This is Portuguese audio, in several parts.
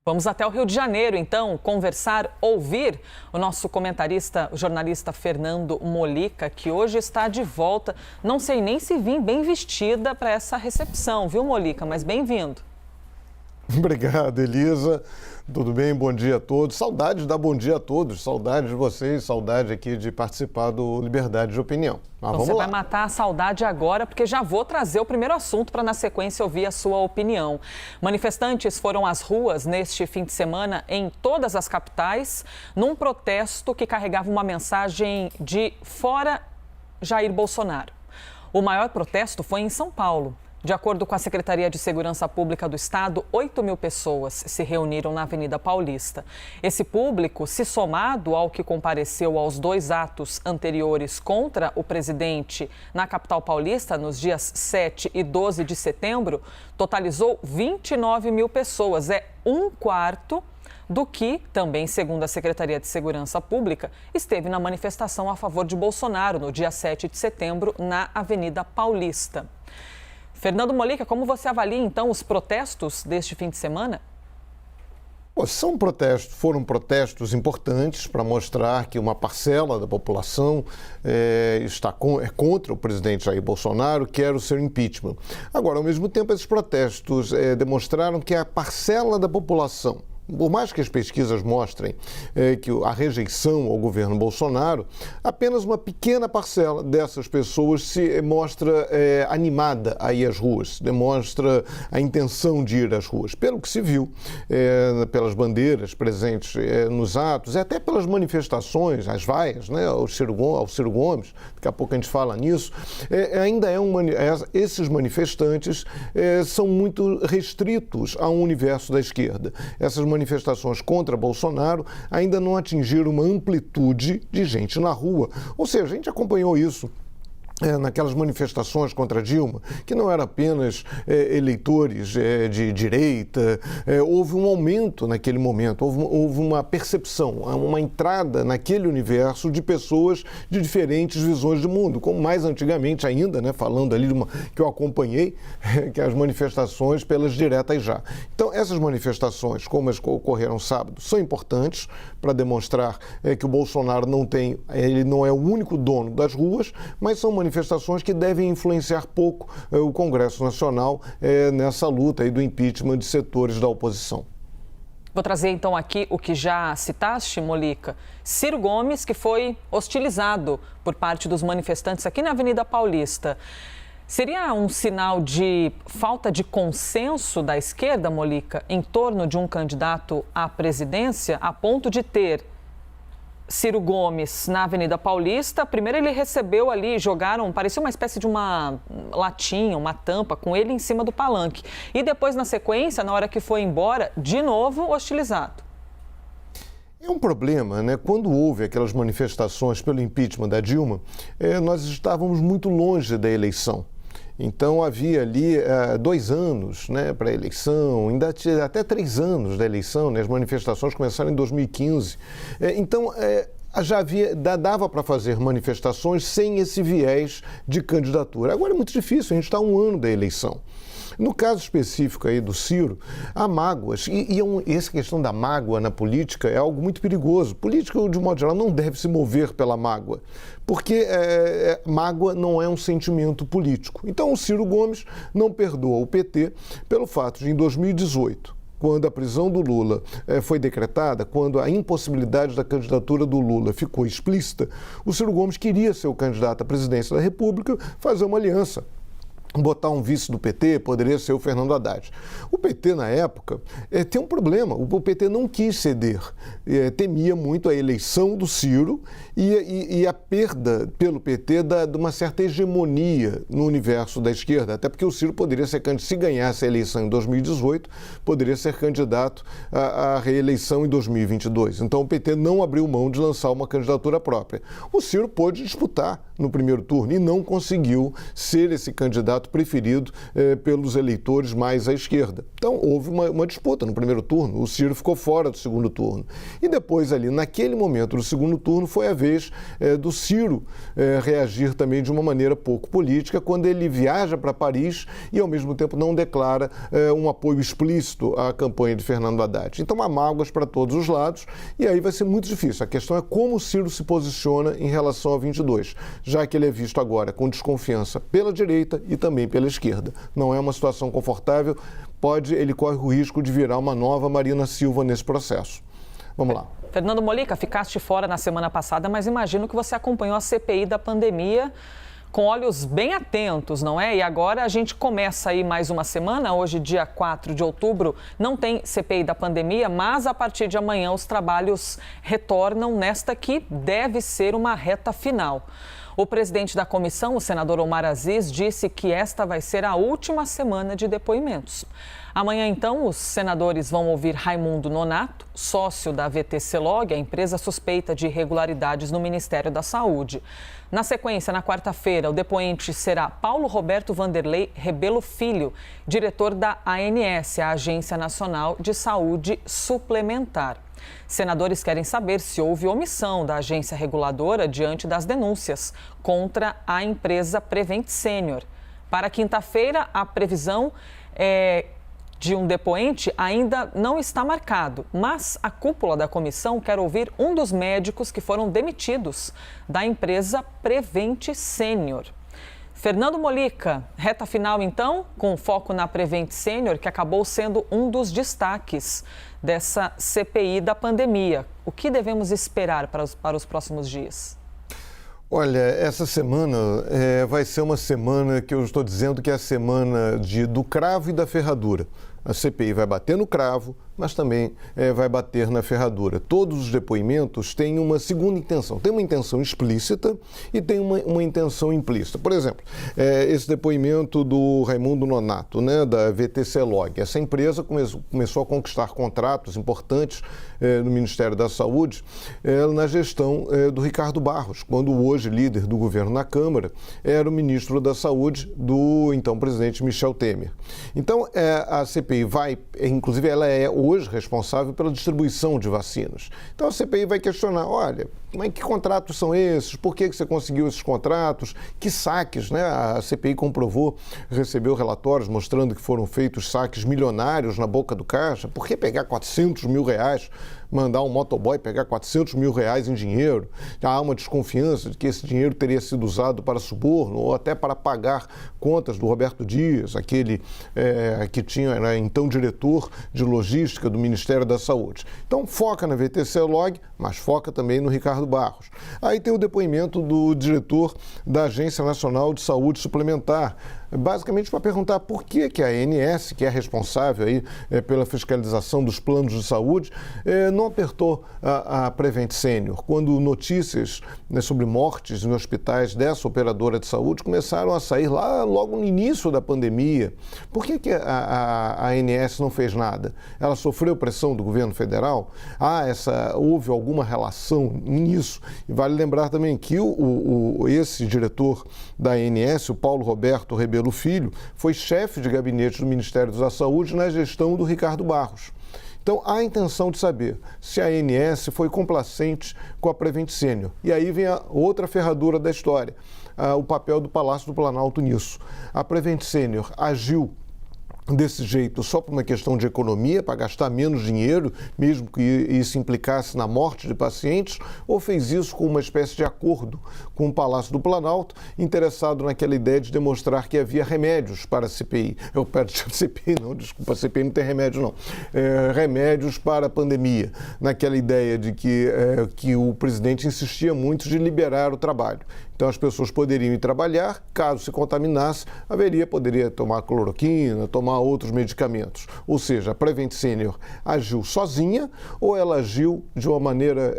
Vamos até o Rio de Janeiro, então, conversar, ouvir o nosso comentarista, o jornalista Fernando Molica, que hoje está de volta. Não sei nem se vim bem vestida para essa recepção, viu, Molica? Mas bem-vindo. Obrigado, Elisa. Tudo bem? Bom dia a todos. Saudades da Bom Dia a Todos. Saudades de vocês, saudade aqui de participar do Liberdade de Opinião. Mas Você vai matar a saudade agora, porque já vou trazer o primeiro assunto para, na sequência, ouvir a sua opinião. Manifestantes foram às ruas neste fim de semana em todas as capitais, num protesto que carregava uma mensagem de fora Jair Bolsonaro. O maior protesto foi em São Paulo. De acordo com a Secretaria de Segurança Pública do Estado, 8.000 pessoas se reuniram na Avenida Paulista. Esse público, se somado ao que compareceu aos dois atos anteriores contra o presidente na capital paulista, nos dias 7 e 12 de setembro, totalizou 29.000 pessoas. É um quarto do que, também segundo a Secretaria de Segurança Pública, esteve na manifestação a favor de Bolsonaro no dia 7 de setembro na Avenida Paulista. Fernando Molica, como você avalia, então, os protestos deste fim de semana? Foram protestos importantes para mostrar que uma parcela da população é contra o presidente Jair Bolsonaro, quer o seu impeachment. Agora, ao mesmo tempo, esses protestos demonstraram que a parcela da população, por mais que as pesquisas mostrem que a rejeição ao governo Bolsonaro, apenas uma pequena parcela dessas pessoas se mostra animada a ir às ruas, demonstra a intenção de ir às ruas. Pelo que se viu, pelas bandeiras presentes nos atos, e até pelas manifestações, as vaias, né, ao Ciro Gomes, daqui a pouco a gente fala nisso, esses manifestantes são muito restritos ao universo da esquerda. Essas manifestações contra Bolsonaro ainda não atingiram uma amplitude de gente na rua. Ou seja, a gente acompanhou isso naquelas manifestações contra Dilma, que não eram apenas eleitores de direita, houve um aumento naquele momento, houve uma percepção, uma entrada naquele universo de pessoas de diferentes visões de mundo, como mais antigamente ainda, né, falando ali que eu acompanhei, que as manifestações pelas diretas já. Então, essas manifestações, como as que ocorreram sábado, são importantes para demonstrar que o Bolsonaro ele não é o único dono das ruas, mas são manifestações que devem influenciar pouco o Congresso Nacional nessa luta aí do impeachment de setores da oposição. Vou trazer então aqui o que já citaste, Molica. Ciro Gomes, que foi hostilizado por parte dos manifestantes aqui na Avenida Paulista. Seria um sinal de falta de consenso da esquerda, Molica, em torno de um candidato à presidência, a ponto de ter Ciro Gomes na Avenida Paulista? Primeiro ele recebeu ali, parecia uma espécie de uma latinha, uma tampa com ele em cima do palanque. E depois, na sequência, na hora que foi embora, de novo hostilizado. É um problema, né? Quando houve aquelas manifestações pelo impeachment da Dilma, nós estávamos muito longe da eleição. Então, havia ali 2 anos, né, para a eleição, ainda tinha até 3 anos da eleição, né? As manifestações começaram em 2015. Então, dava para fazer manifestações sem esse viés de candidatura. Agora é muito difícil, a gente está a 1 ano da eleição. No caso específico aí do Ciro, há mágoas, essa questão da mágoa na política é algo muito perigoso. Política, de modo geral, não deve se mover pela mágoa, porque mágoa não é um sentimento político. Então, o Ciro Gomes não perdoa o PT pelo fato de, em 2018, quando a prisão do Lula foi decretada, quando a impossibilidade da candidatura do Lula ficou explícita, o Ciro Gomes queria ser o candidato à presidência da República, fazer uma aliança. Botar um vice do PT poderia ser o Fernando Haddad. O PT, na época, tem um problema. O PT não quis ceder. Temia muito a eleição do Ciro e a perda pelo PT de uma certa hegemonia no universo da esquerda. Até porque o Ciro poderia ser candidato, se ganhasse a eleição em 2018, poderia ser candidato à reeleição em 2022. Então, o PT não abriu mão de lançar uma candidatura própria. O Ciro pôde disputar no primeiro turno e não conseguiu ser esse candidato candidato preferido pelos eleitores mais à esquerda. Então, houve uma disputa no primeiro turno, o Ciro ficou fora do segundo turno. E depois, ali, naquele momento do segundo turno, foi a vez do Ciro reagir também de uma maneira pouco política, quando ele viaja para Paris e, ao mesmo tempo, não declara um apoio explícito à campanha de Fernando Haddad. Então, há mágoas para todos os lados e aí vai ser muito difícil. A questão é como o Ciro se posiciona em relação a 22, já que ele é visto agora com desconfiança pela direita e também pela esquerda. Não é uma situação confortável, ele corre o risco de virar uma nova Marina Silva nesse processo. Vamos lá. Fernando Mollica, ficaste fora na semana passada, mas imagino que você acompanhou a CPI da pandemia com olhos bem atentos, não é? E agora a gente começa aí mais uma semana, hoje dia 4 de outubro, não tem CPI da pandemia, mas a partir de amanhã os trabalhos retornam nesta que deve ser uma reta final. O presidente da comissão, o senador Omar Aziz, disse que esta vai ser a última semana de depoimentos. Amanhã, então, os senadores vão ouvir Raimundo Nonato, sócio da VTC-Log, a empresa suspeita de irregularidades no Ministério da Saúde. Na sequência, na quarta-feira, o depoente será Paulo Roberto Vanderlei Rebelo Filho, diretor da ANS, a Agência Nacional de Saúde Suplementar. Senadores querem saber se houve omissão da agência reguladora diante das denúncias contra a empresa Prevent Senior. Para quinta-feira, a previsão de um depoente ainda não está marcado, mas a cúpula da comissão quer ouvir um dos médicos que foram demitidos da empresa Prevent Senior. Fernando Mollica, reta final então, com foco na Prevent Senior, que acabou sendo um dos destaques dessa CPI da pandemia. O que devemos esperar para os próximos dias? Olha, essa semana vai ser uma semana que eu estou dizendo que é a semana do cravo e da ferradura. A CPI vai bater no cravo, mas também vai bater na ferradura. Todos os depoimentos têm uma segunda intenção. Tem uma intenção explícita e tem uma intenção implícita. Por exemplo, esse depoimento do Raimundo Nonato, né, da VTC-Log. Essa empresa começou a conquistar contratos importantes no Ministério da Saúde na gestão do Ricardo Barros, quando o hoje líder do governo na Câmara era o ministro da Saúde do então presidente Michel Temer. Então, a CPI vai, inclusive ela é hoje responsável pela distribuição de vacinas. Então a CPI vai questionar, olha, que contratos são esses? Por que você conseguiu esses contratos? Que saques, né? A CPI comprovou, recebeu relatórios mostrando que foram feitos saques milionários na boca do caixa. Por que pegar 400 mil reais, mandar um motoboy pegar 400 mil reais em dinheiro? Já há uma desconfiança de que esse dinheiro teria sido usado para suborno ou até para pagar contas do Roberto Dias, aquele que tinha, né, então diretor de logística do Ministério da Saúde. Então foca na VTC-Log, mas foca também no Ricardo Barros. Aí tem o depoimento do diretor da Agência Nacional de Saúde Suplementar, basicamente para perguntar por que a ANS, que é responsável aí, pela fiscalização dos planos de saúde, não apertou a Prevent Senior, quando notícias, né, sobre mortes em hospitais dessa operadora de saúde começaram a sair lá logo no início da pandemia. Por que a ANS não fez nada? Ela sofreu pressão do governo federal? Houve alguma relação nisso? E vale lembrar também que esse diretor da ANS, o Paulo Roberto Rebelo Filho, foi chefe de gabinete do Ministério da Saúde na gestão do Ricardo Barros. Então, há a intenção de saber se a ANS foi complacente com a Prevent Senior. E aí vem a outra ferradura da história, o papel do Palácio do Planalto nisso. A Prevent Senior agiu desse jeito só por uma questão de economia, para gastar menos dinheiro, mesmo que isso implicasse na morte de pacientes, ou fez isso com uma espécie de acordo com o Palácio do Planalto, interessado naquela ideia de demonstrar que havia remédios para a CPI. A CPI não tem remédio não. Remédios para a pandemia, naquela ideia de que o presidente insistia muito de liberar o trabalho. Então as pessoas poderiam ir trabalhar, caso se contaminasse, poderia tomar cloroquina, tomar outros medicamentos. Ou seja, a Prevent Senior agiu sozinha ou ela agiu de uma maneira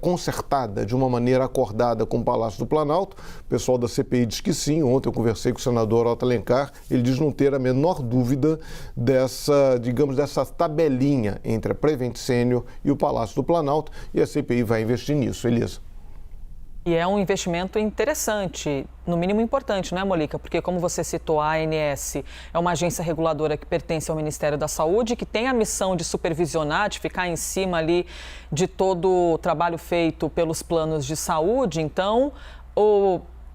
concertada, de uma maneira acordada com o Palácio do Planalto? O pessoal da CPI diz que sim. Ontem eu conversei com o senador Otto Alencar, ele diz não ter a menor dúvida dessa tabelinha entre a Prevent Senior e o Palácio do Planalto, e a CPI vai investir nisso. Elisa. E é um investimento interessante, no mínimo importante, não é, Molica? Porque, como você citou, a ANS é uma agência reguladora que pertence ao Ministério da Saúde, que tem a missão de supervisionar, de ficar em cima ali de todo o trabalho feito pelos planos de saúde. Então,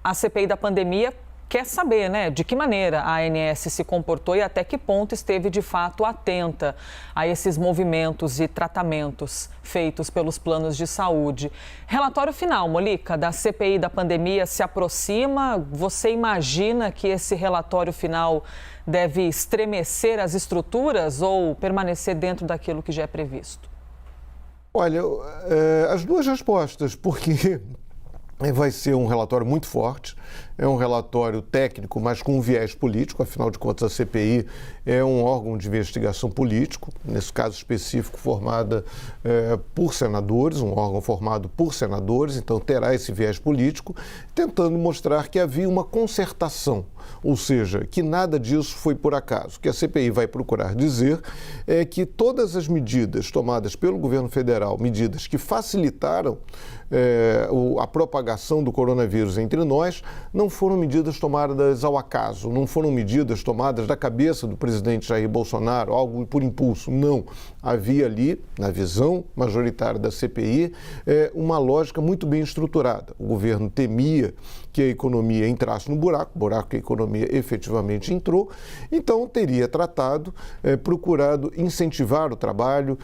a CPI da pandemia quer saber, né, de que maneira a ANS se comportou e até que ponto esteve de fato atenta a esses movimentos e tratamentos feitos pelos planos de saúde. Relatório final, Molica, da CPI da pandemia se aproxima. Você imagina que esse relatório final deve estremecer as estruturas ou permanecer dentro daquilo que já é previsto? Olha, as duas respostas, porque vai ser um relatório muito forte, é um relatório técnico, mas com um viés político, afinal de contas a CPI é um órgão de investigação político, nesse caso específico formada por senadores, um órgão formado por senadores, então terá esse viés político, tentando mostrar que havia uma concertação, ou seja, que nada disso foi por acaso. O que a CPI vai procurar dizer é que todas as medidas tomadas pelo governo federal, medidas que facilitaram a propagação do coronavírus entre nós, não foram medidas tomadas ao acaso, não foram medidas tomadas da cabeça do presidente Jair Bolsonaro, algo por impulso, não. Havia ali, na visão majoritária da CPI, uma lógica muito bem estruturada. O governo temia que a economia entrasse no buraco que a economia efetivamente entrou, então teria tratado, procurado incentivar o trabalho,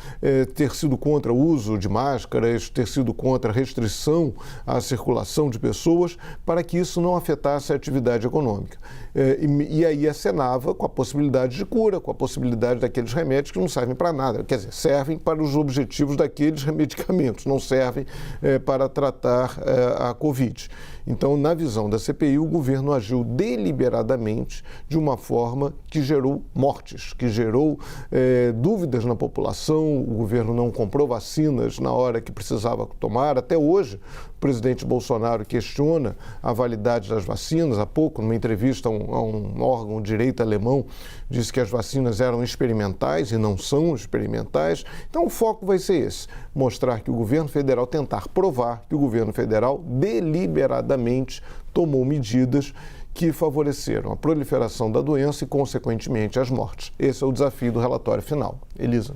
ter sido contra o uso de máscaras, ter sido contra a restrição à circulação de pessoas, para que isso não afetasse a atividade econômica. E aí acenava com a possibilidade de cura, com a possibilidade daqueles remédios que não servem para nada, quer dizer, servem para os objetivos daqueles medicamentos, não servem para tratar a Covid. Então, na visão da CPI, o governo agiu deliberadamente de uma forma que gerou mortes, que gerou dúvidas na população. O governo não comprou vacinas na hora que precisava tomar. Até hoje, o presidente Bolsonaro questiona a validade das vacinas. Há pouco, numa entrevista a um órgão de direito alemão, disse que as vacinas eram experimentais e não são experimentais. Então, o foco vai ser esse, mostrar que o governo federal, tentar provar que o governo federal deliberadamente tomou medidas que favoreceram a proliferação da doença e, consequentemente, as mortes. Esse é o desafio do relatório final. Elisa.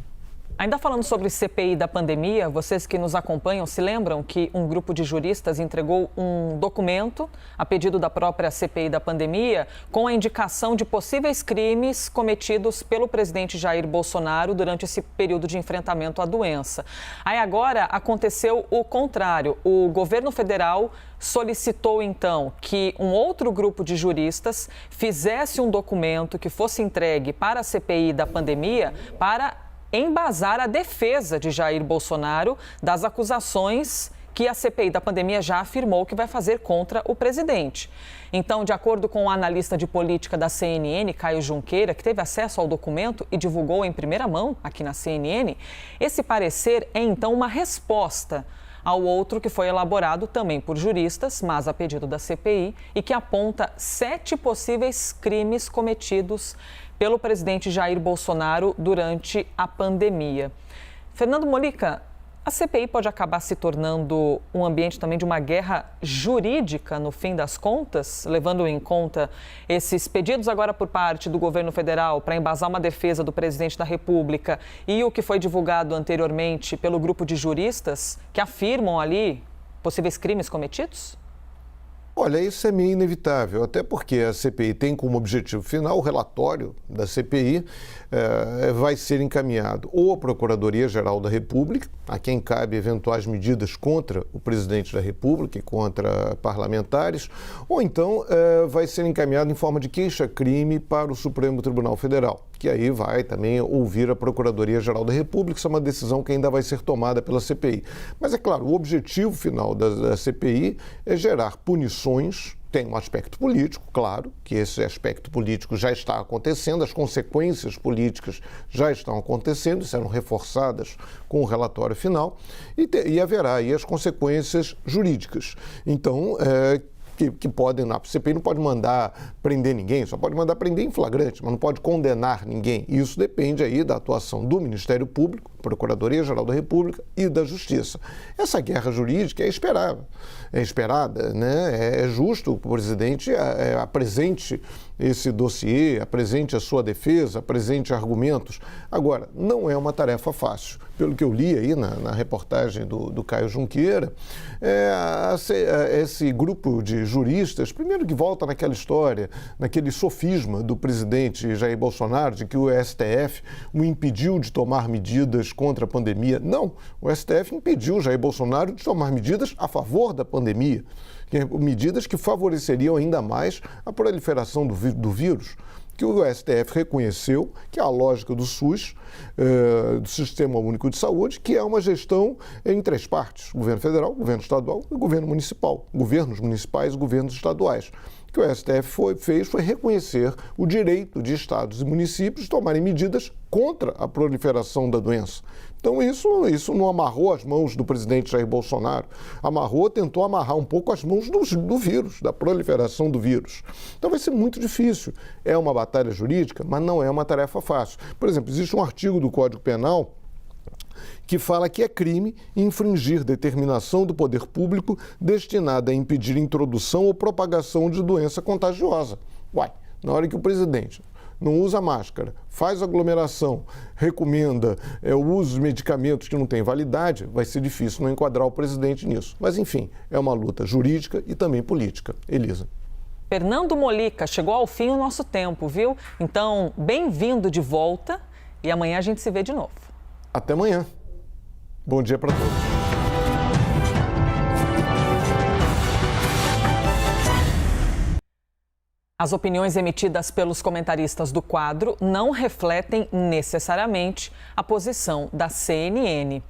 Ainda falando sobre CPI da pandemia, vocês que nos acompanham se lembram que um grupo de juristas entregou um documento a pedido da própria CPI da pandemia com a indicação de possíveis crimes cometidos pelo presidente Jair Bolsonaro durante esse período de enfrentamento à doença. Aí agora aconteceu o contrário. O governo federal solicitou, então, que um outro grupo de juristas fizesse um documento que fosse entregue para a CPI da pandemia para embasar a defesa de Jair Bolsonaro das acusações que a CPI da pandemia já afirmou que vai fazer contra o presidente. Então, de acordo com o analista de política da CNN, Caio Junqueira, que teve acesso ao documento e divulgou em primeira mão aqui na CNN, esse parecer é então uma resposta ao outro que foi elaborado também por juristas, mas a pedido da CPI, e que aponta 7 possíveis crimes cometidos pelo presidente Jair Bolsonaro durante a pandemia. Fernando Molica, a CPI pode acabar se tornando um ambiente também de uma guerra jurídica, no fim das contas, levando em conta esses pedidos agora por parte do governo federal para embasar uma defesa do presidente da República e o que foi divulgado anteriormente pelo grupo de juristas que afirmam ali possíveis crimes cometidos? Olha, isso é meio inevitável, até porque a CPI tem como objetivo final, o relatório da CPI vai ser encaminhado ou à Procuradoria-Geral da República, a quem cabe eventuais medidas contra o presidente da República e contra parlamentares, ou então vai ser encaminhado em forma de queixa-crime para o Supremo Tribunal Federal, que aí vai também ouvir a Procuradoria-Geral da República. Isso é uma decisão que ainda vai ser tomada pela CPI. Mas é claro, o objetivo final da CPI é gerar punições. Tem um aspecto político, claro, que esse aspecto político já está acontecendo, as consequências políticas já estão acontecendo, serão reforçadas com o relatório final, e haverá aí as consequências jurídicas. Então, que podem, a CPI não pode mandar prender ninguém, só pode mandar prender em flagrante, mas não pode condenar ninguém. Isso depende aí da atuação do Ministério Público, Procuradoria-Geral da República e da Justiça. Essa guerra jurídica é esperada, né? É justo que o presidente apresente esse dossiê, apresente a sua defesa, apresente argumentos. Agora, não é uma tarefa fácil. Pelo que eu li aí na reportagem do Caio Junqueira, esse grupo de juristas, primeiro que volta naquela história, naquele sofisma do presidente Jair Bolsonaro, de que o STF o impediu de tomar medidas contra a pandemia. Não, o STF impediu Jair Bolsonaro de tomar medidas a favor da pandemia, medidas que favoreceriam ainda mais a proliferação do vírus, que o STF reconheceu que é a lógica do SUS, do Sistema Único de Saúde, que é uma gestão em três partes: governo federal, governo estadual e governo municipal, governos municipais e governos estaduais. O que o STF fez foi reconhecer o direito de estados e municípios de tomarem medidas contra a proliferação da doença. Então isso não amarrou as mãos do presidente Jair Bolsonaro, tentou amarrar um pouco as mãos do vírus, da proliferação do vírus. Então vai ser muito difícil. É uma batalha jurídica, mas não é uma tarefa fácil. Por exemplo, existe um artigo do Código Penal que fala que é crime infringir determinação do poder público destinada a impedir introdução ou propagação de doença contagiosa. Na hora que o presidente não usa máscara, faz aglomeração, recomenda o uso de medicamentos que não têm validade, vai ser difícil não enquadrar o presidente nisso. Mas, enfim, é uma luta jurídica e também política. Elisa. Fernando Molica, chegou ao fim o nosso tempo, viu? Então, bem-vindo de volta e amanhã a gente se vê de novo. Até amanhã. Bom dia para todos. As opiniões emitidas pelos comentaristas do quadro não refletem necessariamente a posição da CNN.